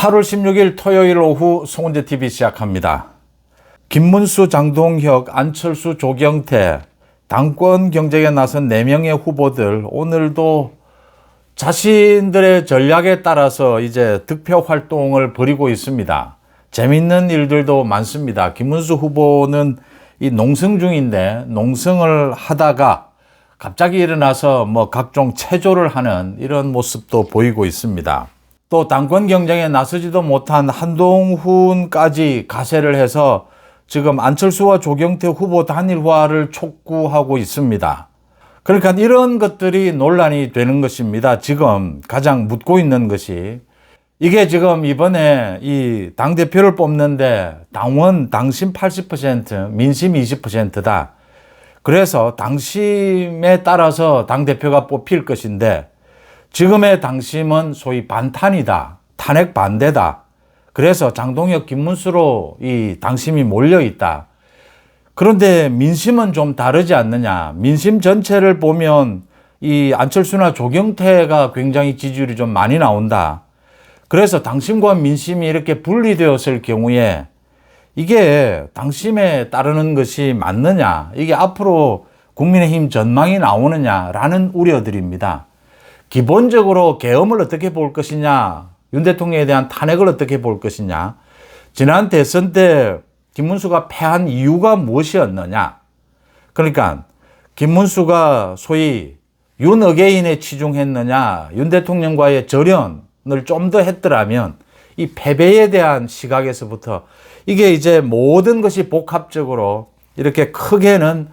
8월 16일 토요일 오후 송은재TV 시작합니다. 김문수, 장동혁, 안철수, 조경태 당권 경쟁에 나선 4명의 후보들 오늘도 자신들의 전략에 따라서 이제 득표 활동을 벌이고 있습니다. 재밌는 일들도 많습니다. 김문수 후보는 이 농성 중인데 농성을 하다가 갑자기 일어나서 각종 체조를 하는 이런 모습도 보이고 있습니다. 또 당권 경쟁에 나서지도 못한 한동훈까지 가세를 해서 지금 안철수와 조경태 후보 단일화를 촉구하고 있습니다. 그러니까 이런 것들이 논란이 되는 것입니다. 지금 가장 묻고 있는 것이 이게 지금 이번에 이 당대표를 뽑는데 당원, 당심 80%, 민심 20%다. 그래서 당심에 따라서 당대표가 뽑힐 것인데 지금의 당심은 소위 반탄이다. 탄핵 반대다. 그래서 장동혁, 김문수로 이 당심이 몰려있다. 그런데 민심은 좀 다르지 않느냐. 민심 전체를 보면 이 안철수나 조경태가 굉장히 지지율이 좀 많이 나온다. 그래서 당심과 민심이 이렇게 분리되었을 경우에 이게 당심에 따르는 것이 맞느냐. 이게 앞으로 국민의힘 전망이 나오느냐라는 우려들입니다. 기본적으로 계엄을 어떻게 볼 것이냐, 윤 대통령에 대한 탄핵을 어떻게 볼 것이냐, 지난 대선 때 김문수가 패한 이유가 무엇이었느냐. 그러니까 김문수가 소위 윤 어게인에 치중했느냐, 윤 대통령과의 절연을 좀 더 했더라면 이 패배에 대한 시각에서부터 이게 이제 모든 것이 복합적으로 이렇게 크게는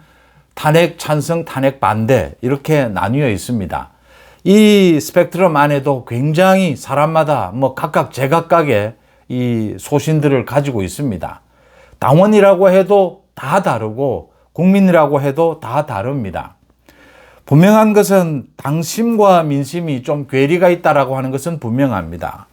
탄핵 찬성, 탄핵 반대 이렇게 나뉘어 있습니다. 이 스펙트럼 안에도 굉장히 사람마다 각각 제각각의 이 소신들을 가지고 있습니다. 당원이라고 해도 다 다르고 국민이라고 해도 다 다릅니다. 분명한 것은 당심과 민심이 좀 괴리가 있다라고 하는 것은 분명합니다.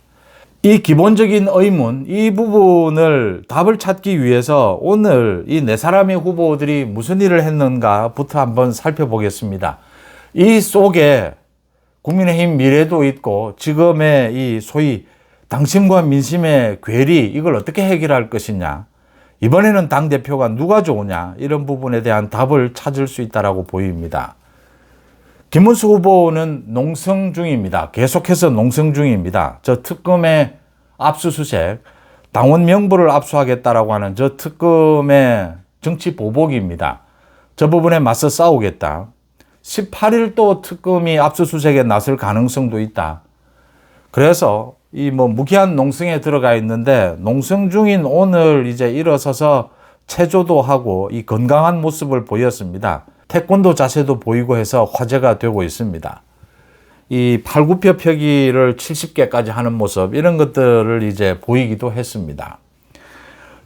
이 기본적인 의문, 이 부분을 답을 찾기 위해서 오늘 이 4사람의 후보들이 무슨 일을 했는가부터 한번 살펴보겠습니다. 이 속에 국민의힘 미래도 있고 지금의 이 소위 당심과 민심의 괴리 이걸 어떻게 해결할 것이냐, 이번에는 당대표가 누가 좋으냐, 이런 부분에 대한 답을 찾을 수 있다고 보입니다. 김문수 후보는 농성 중입니다. 계속해서 농성 중입니다. 저 특검의 압수수색, 당원 명부를 압수하겠다라고 하는 저 특검의 정치 보복입니다. 저 부분에 맞서 싸우겠다. 18일 또 특검이 압수수색에 나설 가능성도 있다. 그래서 이 무기한 농성에 들어가 있는데 농성 중인 오늘 이제 일어서서 체조도 하고 이 건강한 모습을 보였습니다. 태권도 자세도 보이고 해서 화제가 되고 있습니다. 이 팔굽혀펴기를 70개까지 하는 모습 이런 것들을 이제 보이기도 했습니다.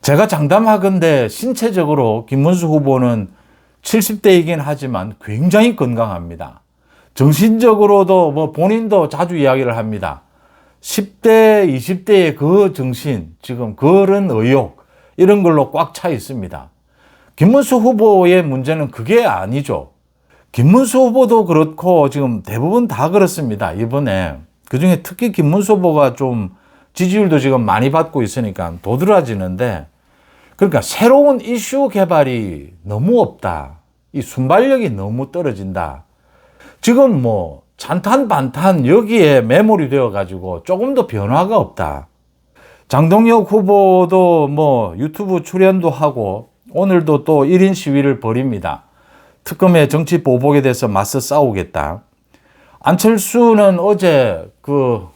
제가 장담하건대 신체적으로 김문수 후보는 70대이긴 하지만 굉장히 건강합니다. 정신적으로도 본인도 자주 이야기를 합니다. 10대, 20대의 그 정신, 지금 그런 의욕 이런 걸로 꽉 차 있습니다. 김문수 후보의 문제는 그게 아니죠. 김문수 후보도 그렇고 지금 대부분 다 그렇습니다. 이번에 그중에 특히 김문수 후보가 좀 지지율도 지금 많이 받고 있으니까 도드라지는데, 그러니까 새로운 이슈 개발이 너무 없다. 이 순발력이 너무 떨어진다. 지금 찬탄 반탄 여기에 매몰이 되어 가지고 조금 더 변화가 없다. 장동혁 후보도 유튜브 출연도 하고 오늘도 또 1인 시위를 벌입니다. 특검의 정치 보복에 대해서 맞서 싸우겠다. 안철수는 어제 그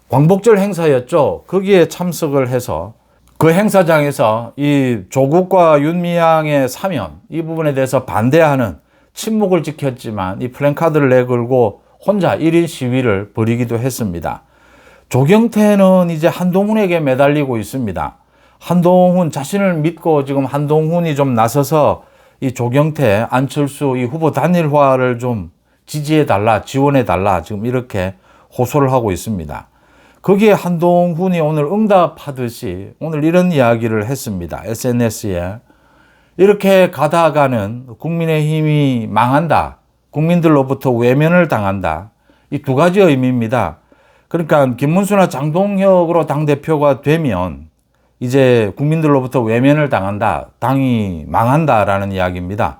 광복절 행사였죠. 거기에 참석을 해서 그 행사장에서 이 조국과 윤미향의 사면 이 부분에 대해서 반대하는 침묵을 지켰지만 이 플랜카드를 내걸고 혼자 1인 시위를 벌이기도 했습니다. 조경태는 이제 한동훈에게 매달리고 있습니다. 한동훈 자신을 믿고 지금 한동훈이 좀 나서서 이 조경태, 안철수 이 후보 단일화를 좀 지지해달라, 지원해달라 지금 이렇게 호소를 하고 있습니다. 거기에 한동훈이 오늘 응답하듯이 오늘 이런 이야기를 했습니다. SNS에 이렇게 가다가는 국민의힘이 망한다. 국민들로부터 외면을 당한다. 이 두 가지 의미입니다. 그러니까 김문수나 장동혁으로 당대표가 되면 이제 국민들로부터 외면을 당한다. 당이 망한다라는 이야기입니다.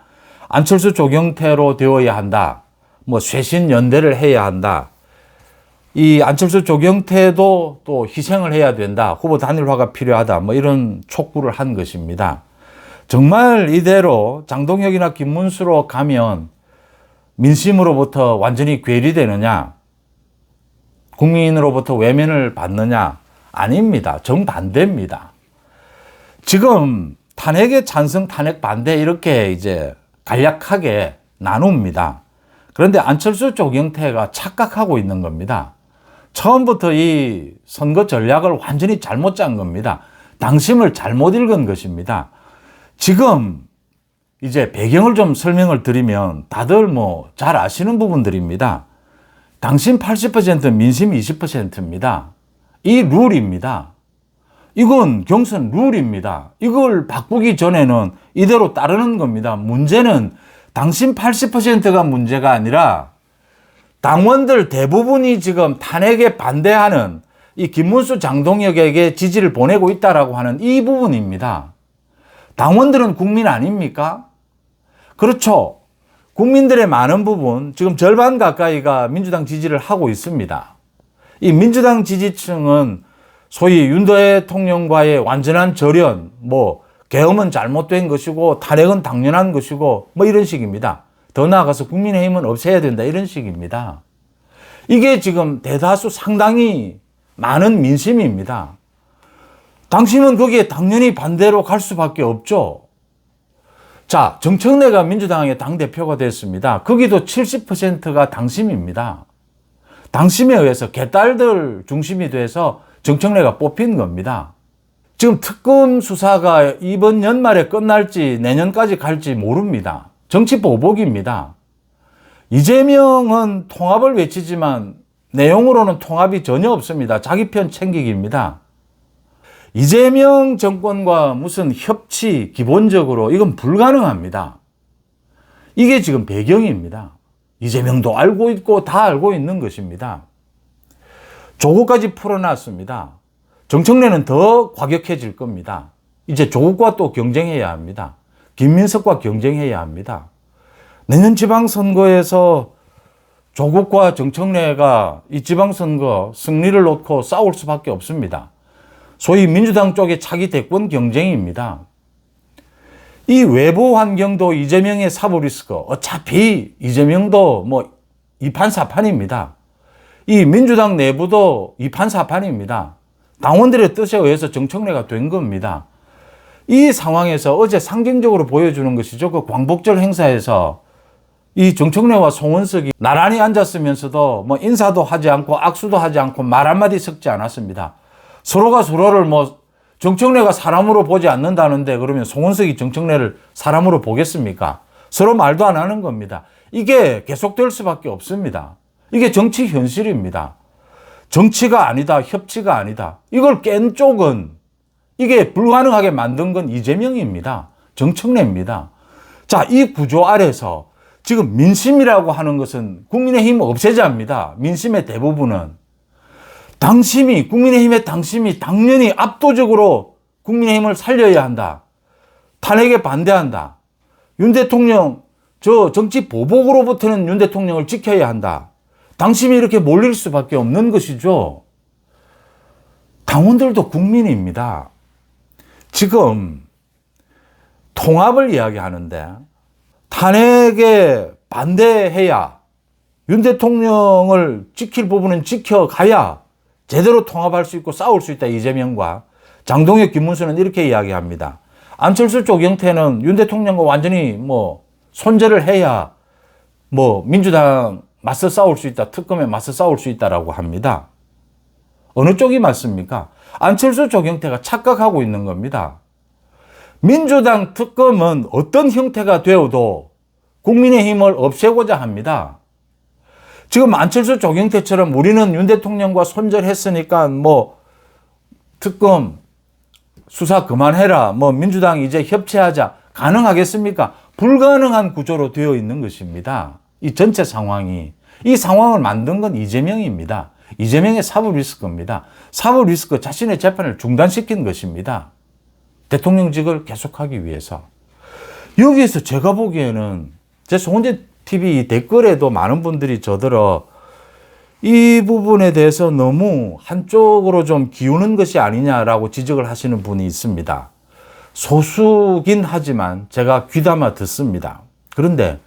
안철수 조경태로 되어야 한다. 뭐 쇄신 연대를 해야 한다. 이 안철수 조경태도 또 희생을 해야 된다. 후보 단일화가 필요하다. 뭐 이런 촉구를 한 것입니다. 정말 이대로 장동혁이나 김문수로 가면 민심으로부터 완전히 괴리되느냐? 국민으로부터 외면을 받느냐? 아닙니다. 정반대입니다. 지금 탄핵에 찬성, 탄핵 반대 이렇게 이제 간략하게 나눕니다. 그런데 안철수 조경태가 착각하고 있는 겁니다. 처음부터 이 선거 전략을 완전히 잘못 짠 겁니다. 당심을 잘못 읽은 것입니다. 지금 이제 배경을 좀 설명을 드리면 다들 뭐 잘 아시는 부분들입니다. 당심 80%, 민심 20%입니다. 이 룰입니다. 이건 경선 룰입니다. 이걸 바꾸기 전에는 이대로 따르는 겁니다. 문제는 당심 80%가 문제가 아니라 당원들 대부분이 지금 탄핵에 반대하는 이 김문수 장동혁에게 지지를 보내고 있다라고 하는 이 부분입니다. 당원들은 국민 아닙니까? 그렇죠. 국민들의 많은 부분, 지금 절반 가까이가 민주당 지지를 하고 있습니다. 이 민주당 지지층은 소위 윤 대통령과의 완전한 절연, 뭐 계엄은 잘못된 것이고 탄핵은 당연한 것이고 뭐 이런 식입니다. 더 나아가서 국민의힘은 없애야 된다 이런 식입니다. 이게 지금 대다수 상당히 많은 민심입니다. 당신은 거기에 당연히 반대로 갈 수밖에 없죠. 자, 정청래가 민주당의 당대표가 됐습니다. 거기도 70%가 당심입니다. 당심에 의해서 개딸들 중심이 돼서 정청래가 뽑힌 겁니다. 지금 특검 수사가 이번 연말에 끝날지 내년까지 갈지 모릅니다. 정치 보복입니다. 이재명은 통합을 외치지만 내용으로는 통합이 전혀 없습니다. 자기 편 챙기기입니다. 이재명 정권과 무슨 협치 기본적으로 이건 불가능합니다. 이게 지금 배경입니다. 이재명도 알고 있고 다 알고 있는 것입니다. 조국까지 풀어놨습니다. 정청래는 더 과격해질 겁니다. 이제 조국과 또 경쟁해야 합니다. 김민석과 경쟁해야 합니다. 내년 지방선거에서 조국과 정청래가 이 지방선거 승리를 놓고 싸울 수밖에 없습니다. 소위 민주당 쪽의 차기 대권 경쟁입니다. 이 외부 환경도 이재명의 사법리스크, 어차피 이재명도 뭐 이판사판입니다. 이 민주당 내부도 이판사판입니다. 당원들의 뜻에 의해서 정청래가 된 겁니다. 이 상황에서 어제 상징적으로 보여주는 것이죠. 그 광복절 행사에서 이 정청래와 송원석이 나란히 앉았으면서도 뭐 인사도 하지 않고 악수도 하지 않고 말 한마디 섞지 않았습니다. 서로가 서로를 뭐 정청래가 사람으로 보지 않는다는데 그러면 송원석이 정청래를 사람으로 보겠습니까? 서로 말도 안 하는 겁니다. 이게 계속될 수밖에 없습니다. 이게 정치 현실입니다. 정치가 아니다, 협치가 아니다. 이걸 깬 쪽은 이게 불가능하게 만든 건 이재명입니다. 정청래입니다. 자, 이 구조 아래서 지금 민심이라고 하는 것은 국민의힘 없애자입니다. 민심의 대부분은. 당심이, 국민의힘의 당심이 당연히 압도적으로 국민의힘을 살려야 한다. 탄핵에 반대한다. 윤 대통령, 저 정치 보복으로부터는 윤 대통령을 지켜야 한다. 당심이 이렇게 몰릴 수밖에 없는 것이죠. 당원들도 국민입니다. 지금 통합을 이야기하는데 탄핵에 반대해야 윤 대통령을 지킬 부분은 지켜가야 제대로 통합할 수 있고 싸울 수 있다. 이재명과 장동혁, 김문수는 이렇게 이야기합니다. 안철수, 조경태는 윤 대통령과 완전히 뭐 손절을 해야 뭐 민주당 맞서 싸울 수 있다. 특검에 맞서 싸울 수 있다라고 합니다. 어느 쪽이 맞습니까? 안철수, 조경태가 착각하고 있는 겁니다. 민주당 특검은 어떤 형태가 되어도 국민의힘을 없애고자 합니다. 지금 안철수, 조경태처럼 우리는 윤 대통령과 손절했으니까 뭐 특검 수사 그만해라. 뭐 민주당 이제 협치하자. 가능하겠습니까? 불가능한 구조로 되어 있는 것입니다. 이 전체 상황이. 이 상황을 만든 건 이재명입니다. 이재명의 사법 리스크입니다. 사법 리스크 자신의 재판을 중단시킨 것입니다. 대통령직을 계속하기 위해서. 여기에서 제가 보기에는 제 송원재 TV 댓글에도 많은 분들이 저더러 이 부분에 대해서 너무 한쪽으로 좀 기우는 것이 아니냐라고 지적을 하시는 분이 있습니다. 소수긴 하지만 제가 귀담아 듣습니다. 그런데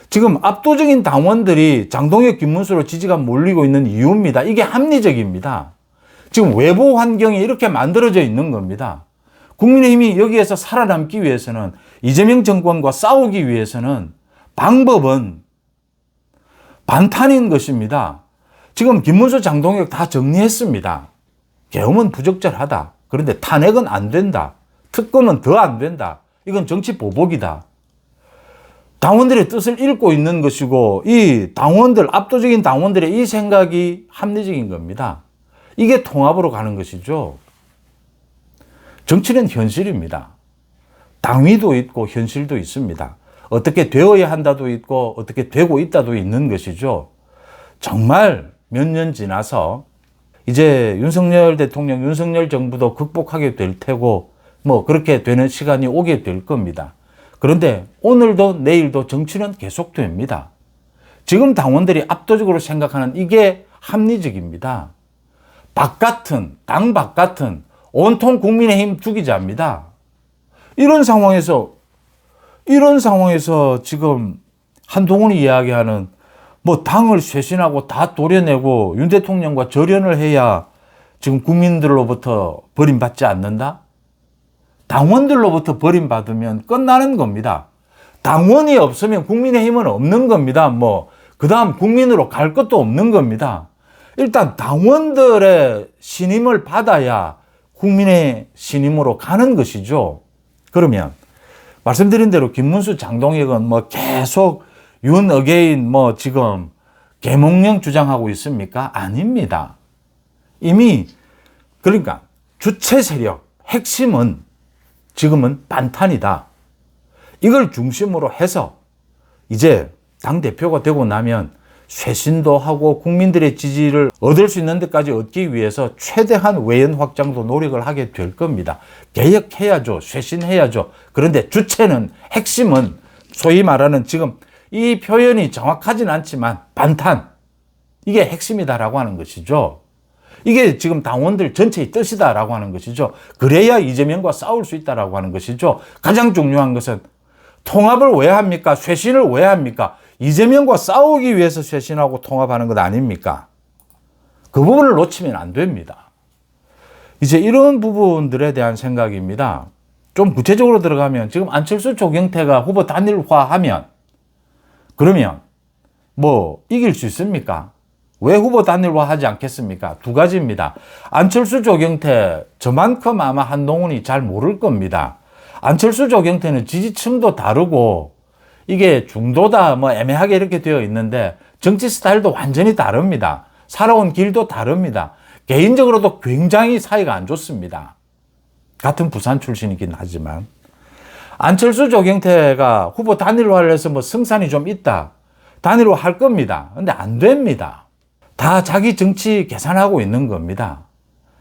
지금 압도적인 당원들이 장동혁, 김문수로 지지가 몰리고 있는 이유입니다. 이게 합리적입니다. 지금 외부 환경이 이렇게 만들어져 있는 겁니다. 국민의힘이 여기에서 살아남기 위해서는, 이재명 정권과 싸우기 위해서는 방법은 반탄인 것입니다. 지금 김문수, 장동혁 다 정리했습니다. 계엄은 부적절하다. 그런데 탄핵은 안 된다. 특검은 더 안 된다. 이건 정치 보복이다. 당원들의 뜻을 읽고 있는 것이고, 이 당원들, 압도적인 당원들의 이 생각이 합리적인 겁니다. 이게 통합으로 가는 것이죠. 정치는 현실입니다. 당위도 있고 현실도 있습니다. 어떻게 되어야 한다도 있고 어떻게 되고 있다도 있는 것이죠. 정말 몇 년 지나서 이제 윤석열 대통령, 윤석열 정부도 극복하게 될 테고 뭐 그렇게 되는 시간이 오게 될 겁니다. 그런데 오늘도 내일도 정치는 계속됩니다. 지금 당원들이 압도적으로 생각하는 이게 합리적입니다. 당 바깥은 온통 국민의힘 주기자입니다. 이런 상황에서 지금 한동훈이 이야기하는 뭐 당을 쇄신하고 다 도려내고 윤 대통령과 절연을 해야 지금 국민들로부터 버림받지 않는다? 당원들로부터 버림받으면 끝나는 겁니다. 당원이 없으면 국민의힘은 없는 겁니다. 그 다음 국민으로 갈 것도 없는 겁니다. 일단 당원들의 신임을 받아야 국민의 신임으로 가는 것이죠. 그러면 말씀드린 대로 김문수, 장동혁은 계속 윤 어게인 지금 계몽령 주장하고 있습니까? 아닙니다. 이미 그러니까 주체 세력 핵심은 지금은 반탄이다. 이걸 중심으로 해서 이제 당대표가 되고 나면 쇄신도 하고 국민들의 지지를 얻을 수 있는 데까지 얻기 위해서 최대한 외연 확장도 노력을 하게 될 겁니다. 개혁해야죠. 쇄신해야죠. 그런데 주체는, 핵심은 소위 말하는 지금 이 표현이 정확하진 않지만 반탄. 이게 핵심이다라고 하는 것이죠. 이게 지금 당원들 전체의 뜻이다라고 하는 것이죠. 그래야 이재명과 싸울 수 있다라고 하는 것이죠. 가장 중요한 것은 통합을 왜 합니까? 쇄신을 왜 합니까? 이재명과 싸우기 위해서 쇄신하고 통합하는 것 아닙니까? 그 부분을 놓치면 안 됩니다. 이제 이런 부분들에 대한 생각입니다. 좀 구체적으로 들어가면 지금 안철수, 조경태가 후보 단일화하면 그러면 이길 수 있습니까? 왜 후보 단일화하지 않겠습니까? 두 가지입니다. 안철수, 조경태 저만큼 아마 한동훈이 잘 모를 겁니다. 안철수, 조경태는 지지층도 다르고 이게 중도다 애매하게 이렇게 되어 있는데 정치 스타일도 완전히 다릅니다. 살아온 길도 다릅니다. 개인적으로도 굉장히 사이가 안 좋습니다. 같은 부산 출신이긴 하지만 안철수, 조경태가 후보 단일화를 해서 승산이 좀 있다. 단일화 할 겁니다. 근데 안 됩니다. 다 자기 정치 계산하고 있는 겁니다.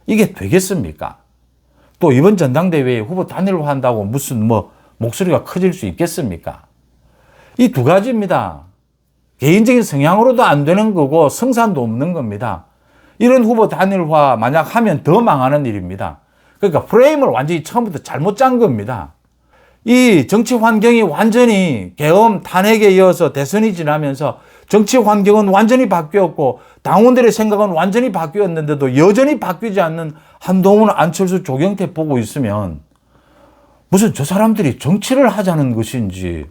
이게 되겠습니까? 또 이번 전당대회에 후보 단일화 한다고 무슨 목소리가 커질 수 있겠습니까? 이 두 가지입니다. 개인적인 성향으로도 안 되는 거고 성산도 없는 겁니다. 이런 후보 단일화 만약 하면 더 망하는 일입니다. 그러니까 프레임을 완전히 처음부터 잘못 짠 겁니다. 이 정치 환경이 완전히 계엄 탄핵에 이어서 대선이 지나면서 정치 환경은 완전히 바뀌었고 당원들의 생각은 완전히 바뀌었는데도 여전히 바뀌지 않는 한동훈, 안철수, 조경태 보고 있으면 무슨 저 사람들이 정치를 하자는 것인지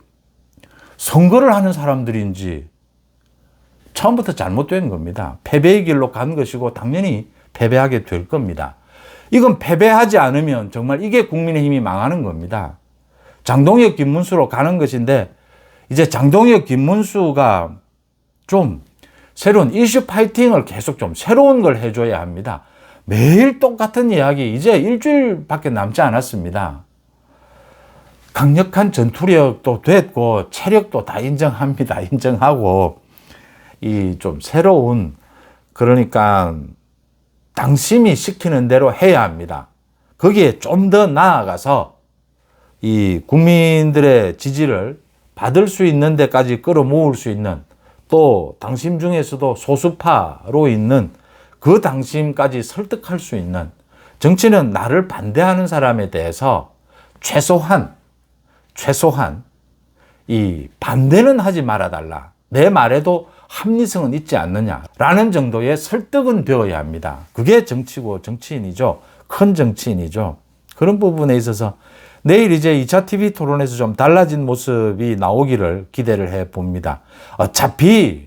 선거를 하는 사람들인지 처음부터 잘못된 겁니다. 패배의 길로 간 것이고 당연히 패배하게 될 겁니다. 이건 패배하지 않으면 정말 이게 국민의힘이 망하는 겁니다. 장동혁, 김문수로 가는 것인데 이제 장동혁, 김문수가 좀 새로운 이슈 파이팅을 계속 좀 새로운 걸 해줘야 합니다. 매일 똑같은 이야기, 이제 일주일밖에 남지 않았습니다. 강력한 전투력도 됐고 체력도 다 인정합니다. 인정하고 이 좀 새로운 그러니까 당심이 시키는 대로 해야 합니다. 거기에 좀 더 나아가서 이 국민들의 지지를 받을 수 있는 데까지 끌어모을 수 있는, 또 당심 중에서도 소수파로 있는 그 당심까지 설득할 수 있는, 정치는 나를 반대하는 사람에 대해서 최소한 이 반대는 하지 말아달라, 내 말에도 합리성은 있지 않느냐라는 정도의 설득은 되어야 합니다. 그게 정치고 정치인이죠. 큰 정치인이죠. 그런 부분에 있어서 내일 이제 2차 TV 토론에서 좀 달라진 모습이 나오기를 기대를 해 봅니다. 어차피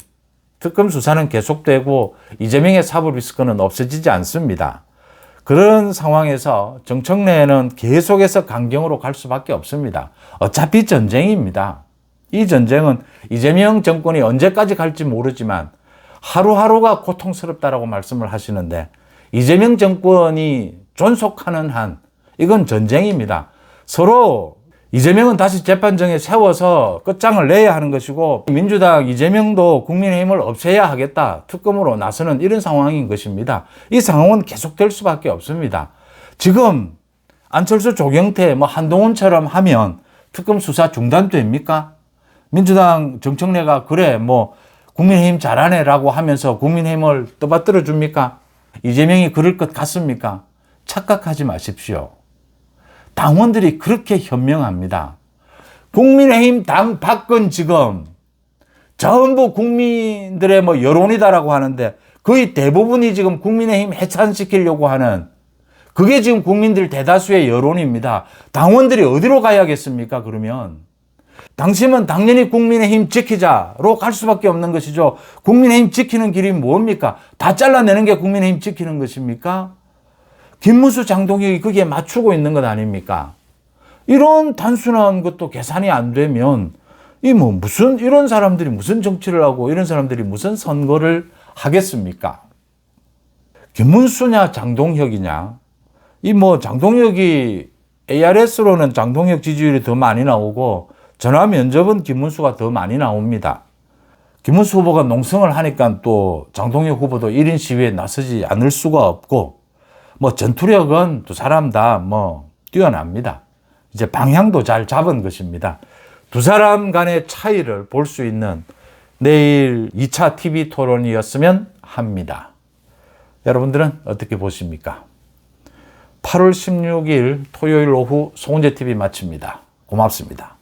특검 수사는 계속되고 이재명의 사법 리스크는 없어지지 않습니다. 그런 상황에서 정청래는 계속해서 강경으로 갈 수밖에 없습니다. 어차피 전쟁입니다. 이 전쟁은 이재명 정권이 언제까지 갈지 모르지만 하루하루가 고통스럽다라고 말씀을 하시는데, 이재명 정권이 존속하는 한 이건 전쟁입니다. 서로 이재명은 다시 재판정에 세워서 끝장을 내야 하는 것이고, 민주당 이재명도 국민의힘을 없애야 하겠다, 특검으로 나서는 이런 상황인 것입니다. 이 상황은 계속될 수밖에 없습니다. 지금 안철수, 조경태, 한동훈처럼 하면 특검 수사 중단됩니까? 민주당 정청래가 그래 국민의힘 잘하네라고 하면서 국민의힘을 떠받들어 줍니까? 이재명이 그럴 것 같습니까? 착각하지 마십시오. 당원들이 그렇게 현명합니다. 국민의힘 당 밖은 지금 전부 국민들의 여론이다라고 하는데, 거의 대부분이 지금 국민의힘 해산시키려고 하는, 그게 지금 국민들 대다수의 여론입니다. 당원들이 어디로 가야겠습니까? 그러면 당심은 당연히 국민의힘 지키자로 갈 수밖에 없는 것이죠. 국민의힘 지키는 길이 뭡니까? 다 잘라내는 게 국민의힘 지키는 것입니까? 김문수, 장동혁이 거기에 맞추고 있는 것 아닙니까? 이런 단순한 것도 계산이 안 되면 이런 사람들이 무슨 정치를 하고 이런 사람들이 무슨 선거를 하겠습니까? 김문수냐 장동혁이냐? 장동혁이 ARS로는 장동혁 지지율이 더 많이 나오고 전화 면접은 김문수가 더 많이 나옵니다. 김문수 후보가 농성을 하니까 또 장동혁 후보도 1인 시위에 나서지 않을 수가 없고, 전투력은 두 사람 다 뛰어납니다. 이제 방향도 잘 잡은 것입니다. 두 사람 간의 차이를 볼 수 있는 내일 2차 TV 토론이었으면 합니다. 여러분들은 어떻게 보십니까? 8월 16일 토요일 오후 송은재 TV 마칩니다. 고맙습니다.